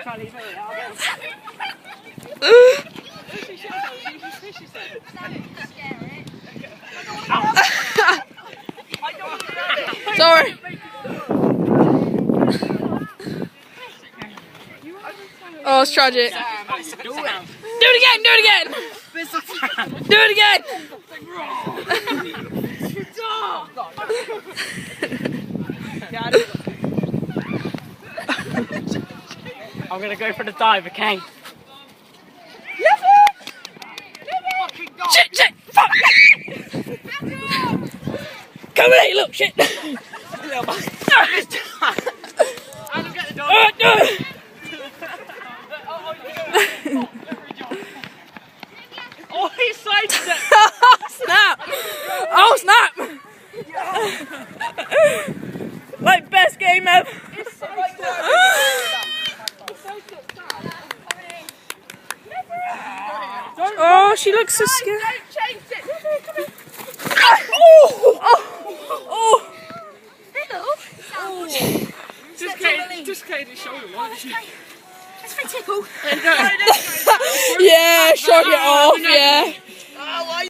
try to leave it. I'll get Sorry. Oh, it's tragic. Do it. Do it again, do it again! Do it again! I'm gonna go for the dive, okay? Shit, shit, fuck! Come here, you little shit! Oh, he sidestepped! Snap! Oh, snap! Like, best game ever! Oh, she looks so scared. Oh! Just cleared his shoulder, wasn't she? That's for tickle. Yeah, shrug it off, yeah.